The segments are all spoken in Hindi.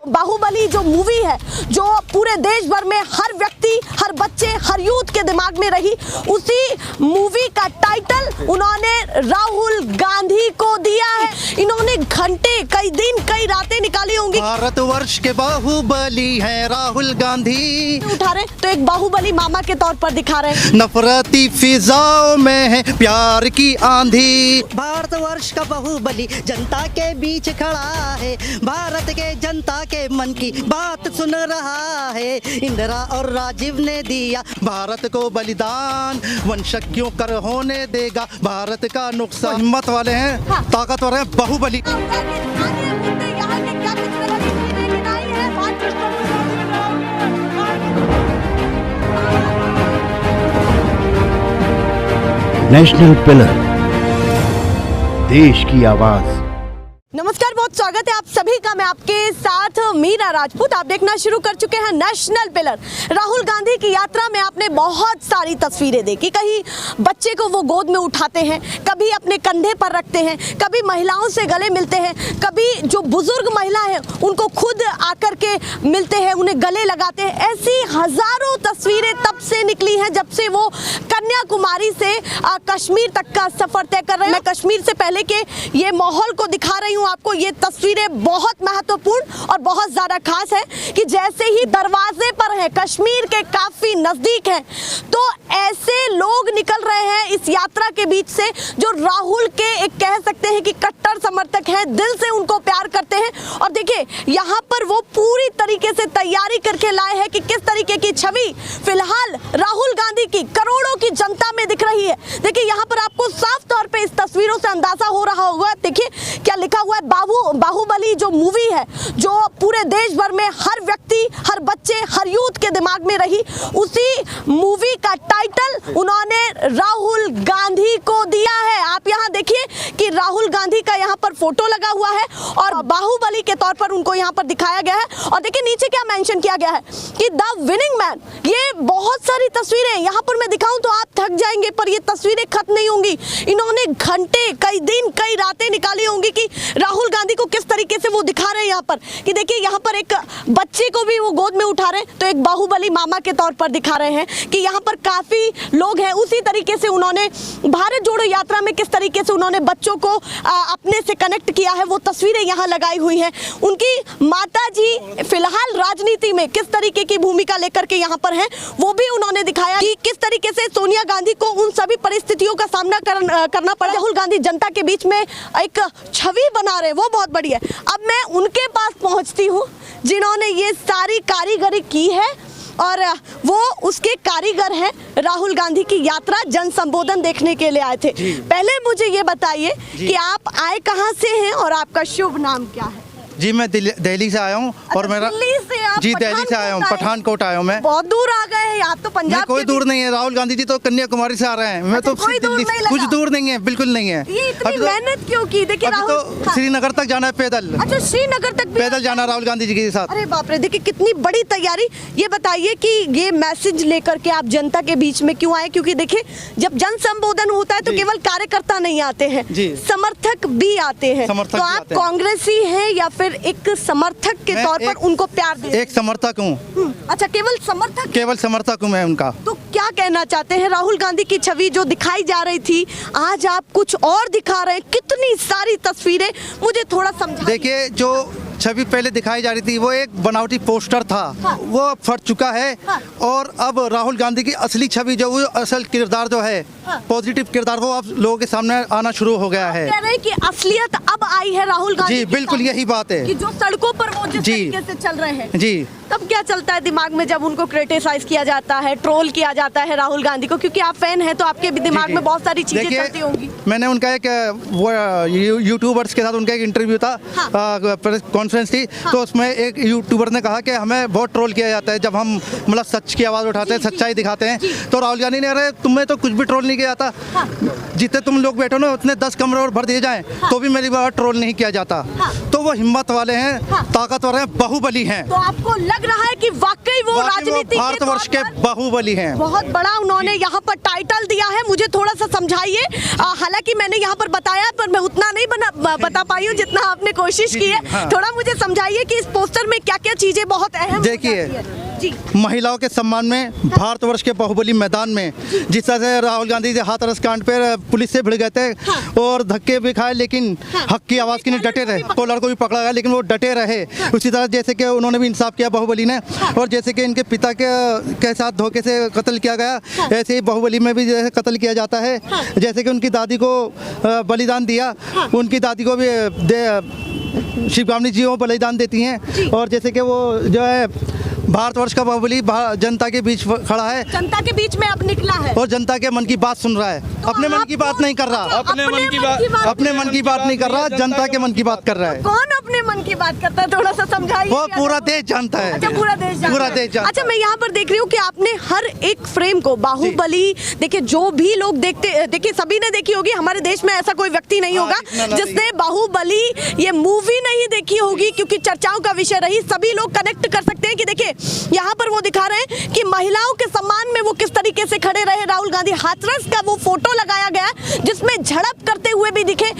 बाहुबली जो मूवी है, जो पूरे देश भर में हर व्यक्ति, हर बच्चे, हर यूथ के दिमाग में रही, उसी मूवी का टाइटल उन्होंने राहुल गांधी को दिया है। इन्होंने घंटे, कई दिन, कई रातें निकाली होंगी। भारतवर्ष के बाहुबली हैं राहुल गांधी। उठा रहे तो एक बाहुबली मामा के तौर पर दिखा रहे हैं। नफरती फिजाओं में है प्यार की आंधी। भारतवर्ष का बाहुबली जनता के बीच खड़ा है, भारत के जनता के मन की बात सुन रहा है। इंदिरा और राजीव ने दिया भारत को बलिदान, वंशक क्यों कर होने देगा भारत का नुकसान। हिम्मत वाले हैं, हाँ। ताकतवर हैं, बाहुबली। नेशनल पिलर, देश की आवाज। नमस्कार, बहुत स्वागत है आप सभी का। मैं आपके साथ मीरा राजपूत। आप देखना शुरू कर चुके हैं नेशनल पिलर। राहुल गांधी की यात्रा में आपने बहुत सारी तस्वीरें देखी। कहीं बच्चे को वो गोद में उठाते हैं, कभी अपने कंधे पर रखते हैं, कभी महिलाओं से गले मिलते हैं, कभी जो बुजुर्ग महिला है उनको खुद आकर के मिलते हैं, उन्हें गले लगाते हैं। ऐसी हजारों तस्वीरें तब से निकली हैं जब से वो कन्याकुमारी से कश्मीर तक का सफर तय कर रहे हैं। मैं कश्मीर से पहले के ये माहौल को दिखा रही हूँ आपको। ये तस्वीरें बहुत महत्वपूर्ण और बहुत ज्यादा खास है कि जैसे ही दरवाजे पर है, कश्मीर के काफी नजदीक है, तो ऐसे लोग निकल रहे हैं इस यात्रा के बीच से जो राहुल के एक कह सकते हैं कि कट्टर समर्थक हैं, दिल से उनको प्यार करते हैं। और देखिए यहाँ पर वो पूरी तरीके से तैयारी करके लाए हैं कि किस तरीके की छवि फिलहाल राहुल गांधी की करोड़ों की जनता में दिख रही है। देखिए यहाँ पर आपको साफ तौर पे इस तस्वीरों से अंदाजा हो रहा होगा। देखिए क्या लिखा हुआ है, बाहुबली जो मूवी है, जो पूरे देश भर में हर व्यक्ति, हर बच्चे, हर यूथ के दिमाग में रही, उसी मूवी का टाइटल उन्होंने राहुल गांधी को दिया है। आप यहाँ देखिए कि राहुल गांधी का यहाँ पर फोटो लगा हुआ है और बाहुबली के तौर पर उनको यहाँ पर दिखाया गया है। और देखिए नीचे क्या मेंशन किया गया है कि द विनिंग मैन। ये बहुत सारी तस्वीरें यहाँ पर मैं दिखाऊं तो आप थक जाएंगे, पर ये तस्वीरें खत्म नहीं होंगी। इन्होंने घंटे, कई दिन, कई रातें निकाली होंगी कि राहुल गांधी को किस तरीके से वो दिखा रहे हैं यहाँ पर कि देखिए यहाँ पर एक बच्चे को भी वो गोद में उठा रहे हैं, तो एक बाहुबली मामा के तौर पर दिखा रहे हैं कि यहाँ पर काफी लोग हैं। उसी तरीके से उन्होंने भारत जोड़ो यात्रा में किस तरीके से उन्होंने बच्चों को अपने से कनेक्ट किया है, वो तस्वीरें यहाँ लगाई हुई हैं। उनकी माता जी फिलहाल राजनीति में किस तरीके की भूमिका लेकर के यहाँ पर हैं, वो भी उन्होंने दिखाया कि किस तरीके से सोनिया गांधी को उन सभी परिस्थितियों का सामना करना पड़ा। राहुल गांधी जनता के बीच में एक छवि बना रहे, वो बहुत बढ़िया है। अब मैं उनके पास पहुंचती हूँ जिन्होंने ये सारी कारीगरी की है और वो उसके कारीगर हैं। राहुल गांधी की यात्रा जन संबोधन देखने के लिए आए थे। पहले मुझे ये बताइए कि आप आए कहाँ से हैं और आपका शुभ नाम क्या है? जी मैं दिल्ली से आया हूँ। और मेरा दिल्ली से आप? जी दिल्ली से आया हूँ, पठानकोट आया हूँ मैं। बहुत दूर आ गए हैं, आप तो पंजाब कोई दूर नहीं है। राहुल गांधी जी तो कन्याकुमारी से आ रहे हैं, मैं तो दिल्ली। कुछ दूर नहीं है, बिल्कुल नहीं है। ये इतनी मेहनत क्यों की? देखिए राहुल तो श्रीनगर तक जाना है पैदल। अच्छा, श्रीनगर तक पैदल जाना राहुल गांधी जी के साथ। अरे बाप रे, देखिए कितनी बड़ी तैयारी। ये बताइए कि ये मैसेज लेकर के आप जनता के बीच में क्यों आए? क्योंकि देखिए जब जन संबोधन होता है तो केवल कार्यकर्ता नहीं आते हैं, समर्थक भी आते हैं। तो आप कांग्रेसी हैं या फिर एक समर्थक के तौर पर उनको प्यार देते? एक समर्थक हूँ। अच्छा, केवल समर्थक? केवल समर्थक हूँ मैं उनका। तो क्या कहना चाहते हैं? राहुल गांधी की छवि जो दिखाई जा रही थी, आज आप कुछ और दिखा रहे हैं। कितनी सारी तस्वीरें, मुझे थोड़ा समझाइए। देखिए जो छवि पहले दिखाई जा रही थी वो एक बनावटी पोस्टर था। हाँ। वो अब फट चुका है। हाँ। और अब राहुल गांधी की असली छवि जो वो असल किरदार जो है, हाँ। पॉजिटिव किरदार, वो अब लोगों के सामने आना शुरू हो गया है। कह रहे हैं कि असलियत अब आई है राहुल गांधी जी बिल्कुल यही बात है कि जो सड़कों पर वो जिस तरीके से चल रहे हैं। जी तब क्या चलता है दिमाग में जब उनको क्रिटिसाइज किया जाता है, ट्रोल किया जाता है राहुल गांधी को? क्योंकि आप फैन हैं तो आपके भी दिमाग में बहुत सारी चीजें चलती होंगी। मैंने उनका एक वो यूट्यूबर्स के साथ उनका एक इंटरव्यू था, प्रेस कॉन्फ्रेंस थी। तो उसमें एक यूट्यूबर ने कहा कि हमें बहुत ट्रोल किया जाता है जब हम मतलब सच की आवाज़ उठाते हैं, सच्चाई दिखाते हैं। तो राहुल गांधी ने, अरे तुम्हें तो कुछ भी ट्रोल नहीं किया जाता। जितने तुम लोग बैठो ना उतने 10 कमरे और भर दिए जाएं तो भी मेरी बात ट्रोल नहीं किया जाता। तो वो हिम्मत वाले हैं, हाँ। ताकतवर हैं, बाहुबली हैं। तो आपको लग रहा है कि वाकई वो वाकई वो राजनीति भारतवर्ष के बाहुबली हैं। बहुत बड़ा उन्होंने यहाँ पर टाइटल दिया है। मुझे थोड़ा सा समझाइए, हालांकि मैंने यहाँ पर बताया पर मैं उतना नहीं बता पाई हूँ जितना आपने कोशिश की है। हाँ। थोड़ा मुझे समझाइए कि इस पोस्टर में क्या क्या चीजें बहुत अहम हो देखिए, जाती है। जी महिलाओं के सम्मान में भारतवर्ष के बाहुबली मैदान में जिस तरह से राहुल गांधी हाथरस कांड पर पुलिस से भिड़ गए थे और धक्के भी खाए, लेकिन हक की आवाज़ के लिए डटे रहे। कोलर को भी पकड़ा गया लेकिन वो डटे रहे। उसी तरह जैसे कि उन्होंने भी इंसाफ किया बाहुबली ने, और जैसे कि इनके पिता के साथ धोखे से कत्ल किया गया, ऐसे ही बाहुबली में भी जैसे कत्ल किया जाता है। जैसे कि उनकी दादी को बलिदान दिया, उनकी दादी को भी शिवगामी जी वो बलिदान देती हैं। और जैसे कि वो जो है भारतवर्ष का बाहुबली जनता के बीच खड़ा है, जनता के बीच में अब निकला है और जनता के मन की बात सुन रहा है। अपने मन की बात नहीं कर रहा, अपने मन की बात नहीं कर रहा, जनता के मन की बात कर रहा है। कौन अपने मन की बात करता है, थोड़ा सा समझाइए। वो पूरा देश जानता है। अच्छा, पूरा देश जानता है। अच्छा, मैं यहाँ पर देख रही हूँ कि आपने हर एक फ्रेम को बाहुबली, देखिए जो भी लोग देखते, देखिए सभी ने देखी होगी, हमारे देश में ऐसा कोई व्यक्ति नहीं होगा जिसने बाहुबली ये मूवी नहीं देखी होगी, क्योंकि चर्चाओं का विषय रही। सभी लोग कनेक्ट कर सकते हैं कि देखिए यहाँ पर वो दिखा रहे हैं कि महिलाओं के सम्मान में वो किस तरीके से खड़े रहे। राहुल गांधी, हाथरस का वो फोटो लगाया गया जिसमें झड़प करते हुए भी दिखे।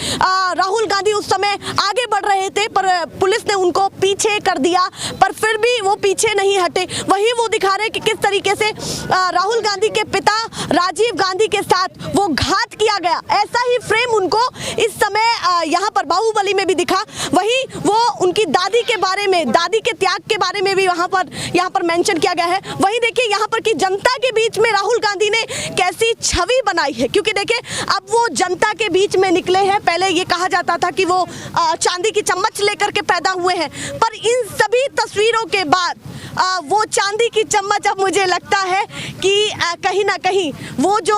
राहुल गांधी उस समय आगे बढ़ रहे थे पर पुलिस ने उनको पीछे कर दिया, पर फिर भी वो पीछे नहीं हटे। वही वो दिखा रहे हैं कि किस तरीके से राहुल गांधी के पिता राजीव गांधी के साथ वो घात किया गया। ऐसा ही फ्रेम उनको इस समय यहाँ पर बाहुबली में भी दिखा। वही वो उनकी दादी के बारे में, दादी के त्याग के बारे में भी यहाँ पर मेंशन किया गया है। वही देखिए यहाँ पर कि जनता के बीच में राहुल गांधी ने कैसी छवि बनाई है, क्योंकि देखिए अब वो जनता के बीच में निकले हैं। पहले ये कहा जाता था कि वो चांदी की चम्मच लेकर के पैदा हुए हैं, पर इन सभी तस्वीरों के बाद वो चांदी की चम्मच अब मुझे लगता है कि कहीं ना कहीं वो जो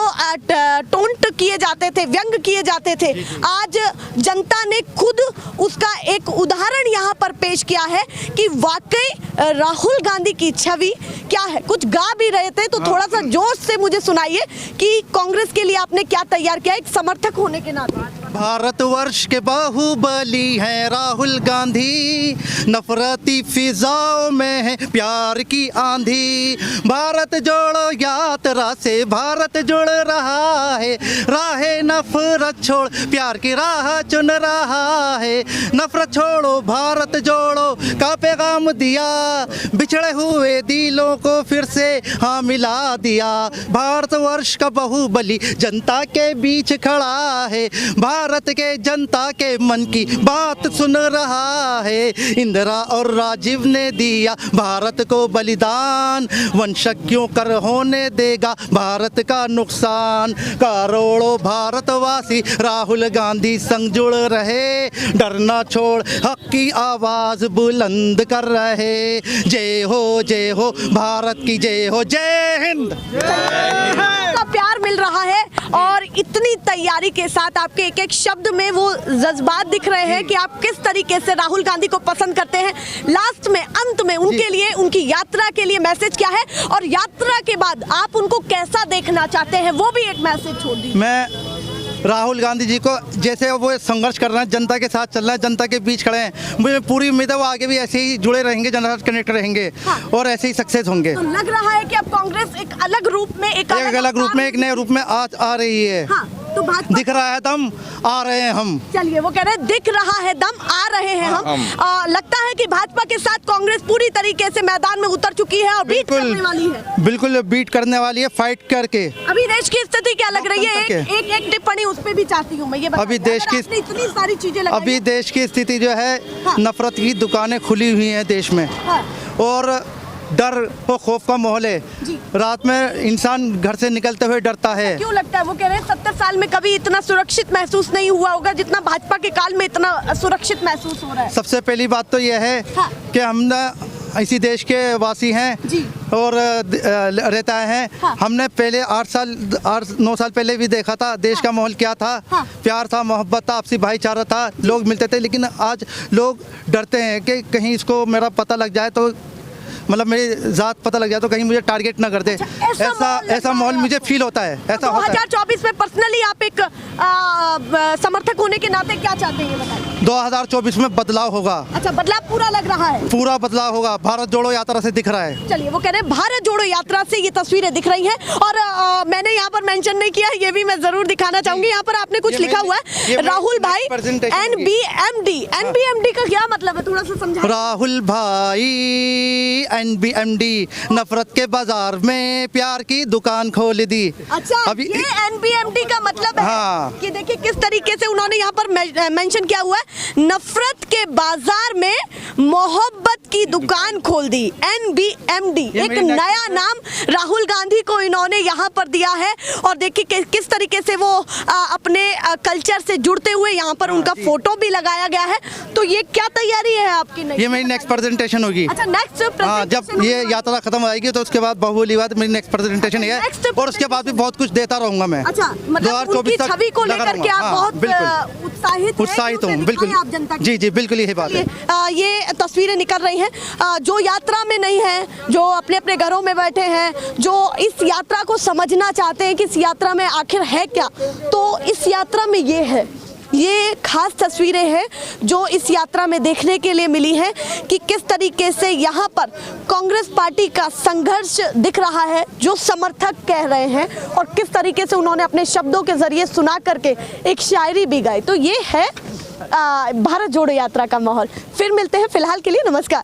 टोंट किए जाते थे, व्यंग किए जाते थे, आज जनता ने खुद उसका एक उदाहरण यहाँ पर पेश किया है कि वाकई राहुल गांधी की छवि क्या है। कुछ गा भी रहे थे, तो थोड़ा सा जोश से मुझे सुनाइए कि कांग्रेस के लिए आपने क्या तैयार किया एक समर्थक होने के नाते। भारतवर्ष के बाहुबली हैं राहुल गांधी, नफरती फिजाओं में है प्यार की आंधी। भारत जोड़ो यात्रा से भारत जुड़ रहा है, राहे नफरत छोड़ प्यार की राह चुन रहा है। नफरत छोड़ो भारत जोड़ो का पैगाम दिया, बिछड़े हुए दिलों को फिर से हाँ मिला दिया। भारतवर्ष का बाहुबली जनता के बीच खड़ा है, भारत के जनता के मन की बात सुन रहा है। इंदिरा और राजीव ने दिया भारत को बलिदान, वंशज्ञों कर होने देगा भारत का नुकसान। करोड़ों भारतवासी राहुल गांधी संग जुड़ रहे, डरना छोड़ हक की आवाज बुलंद कर रहे। जय हो भारत की जय हो, जय हिंद। का प्यार मिल रहा है और इतनी तैयारी के साथ आपके एक एक शब्द में वो जज्बात दिख रहे हैं कि आप किस तरीके से राहुल गांधी को पसंद करते हैं। लास्ट में, अंत में उनके लिए, उनकी यात्रा के लिए मैसेज क्या है, और यात्रा के बाद आप उनको कैसा देखना चाहते हैं, वो भी एक मैसेज छोड़ दीजिए। मैं राहुल गांधी जी को, जैसे वो संघर्ष कर रहे हैं, जनता के साथ चल रहे हैं, जनता के बीच खड़े हैं, मुझे पूरी उम्मीद है वो आगे भी ऐसे ही जुड़े रहेंगे, जनता से कनेक्ट रहेंगे और ऐसे ही सक्सेस होंगे। तो लग रहा है कि अब कांग्रेस एक अलग रूप में, एक अलग रूप में, एक नए रूप में आ रही है। हाँ, तो दिख रहा है दम, आ रहे हैं हम। चलिए, वो कह रहे हैं दिख रहा है दम, आ रहे हैं हम। लगता है कि भाजपा के साथ कांग्रेस पूरी तरीके से मैदान में उतर चुकी है और बीट करने वाली है। बिल्कुल बीट करने वाली है, फाइट करके। अभी देश की स्थिति क्या लग रही है? एक टिप्पणी उस पर भी चाहती हूँ मैं, ये अभी देश की इतनी सारी चीजें अभी देश की स्थिति जो है, नफरत की दुकानें खुली हुई हैं देश में, और डर और खौफ का माहौल है। रात में इंसान घर से निकलते हुए डरता है। क्यों लगता है? वो कह रहे हैं 70 साल में कभी इतना सुरक्षित महसूस नहीं हुआ होगा जितना भाजपा के काल में इतना सुरक्षित महसूस हो रहा है। सबसे पहली बात तो यह है कि हम इसी देश के वासी हैं और रहता है। हमने पहले 8-9 साल पहले भी देखा था देश का माहौल क्या था। प्यार था, मोहब्बत था, आपसी भाईचारा था, लोग मिलते थे। लेकिन आज लोग डरते हैं कि कहीं इसको मेरा पता लग जाए, तो मतलब मेरी जात पता लग जाए तो कहीं मुझे टारगेट ना कर दे। ऐसा माहौल मुझे फील होता है। ऐसा 2024 में पर्सनली आप एक समर्थक होने के नाते क्या चाहते हैं, ये बताइए। 2024 में बदलाव होगा, अच्छा, बदलाव पूरा लग रहा है। पूरा बदलाव होगा, भारत जोड़ो यात्रा से दिख रहा है। चलिए, वो कह रहे हैं भारत जोड़ो यात्रा से ये तस्वीरें दिख रही हैं। और मैंने यहाँ पर मेंशन नहीं किया, ये भी मैं जरूर दिखाना चाहूंगी। यहाँ पर आपने कुछ लिखा हुआ है, राहुल भाई NBMD का क्या मतलब है, थोड़ा सा समझाइए। राहुल भाई NBMD, नफरत के बाजार में प्यार की दुकान खोल दी। अच्छा, अभी ये NBMD का मतलब है हाँ। कि देखिए किस तरीके से उन्होंने यहाँ पर मेंशन किया हुआ है, नफरत के बाजार में मोहब्बत की दुकान खोल दी। NBMD एक नया नाम राहुल गांधी को इन्होंने यहाँ पर दिया है। और देखिए किस तरीके से वो अपने कल्चर से जुड़ते हुए यहाँ पर उनका फोटो भी लगाया गया है। तो ये क्या तैयारी है आपकी? ये मेरी नेक्स्ट प्रेजेंटेशन होगी। अच्छा, नेक्स्ट हाँ, जब ये यात्रा खत्म हो जाएगी तो उसके बाद बाहुबली बाद मेरी नेक्स्ट प्रेजेंटेशन है, और उसके बाद भी बहुत कुछ देता रहूंगा मैं। अच्छा, मतलब उनकी छवि को लेकर के आप बहुत उत्साहित हूँ, बिल्कुल। आप जनता जी जी, बिल्कुल यही बात है। ये तस्वीरें निकल रही हैं, जो यात्रा में नहीं है, जो अपने अपने घरों में बैठे हैं, जो इस यात्रा को समझना चाहते हैं कि इस यात्रा में आखिर है क्या, तो इस यात्रा में ये है। ये खास तस्वीरें हैं जो इस यात्रा में देखने के लिए मिली हैं कि किस तरीके से यहाँ पर कांग्रेस पार्टी का संघर्ष दिख रहा है, जो समर्थक कह रहे हैं, और किस तरीके से उन्होंने अपने शब्दों के जरिए सुना करके एक शायरी भी गाई। तो ये है भारत जोड़ो यात्रा का माहौल। फिर मिलते हैं, फिलहाल के लिए नमस्कार।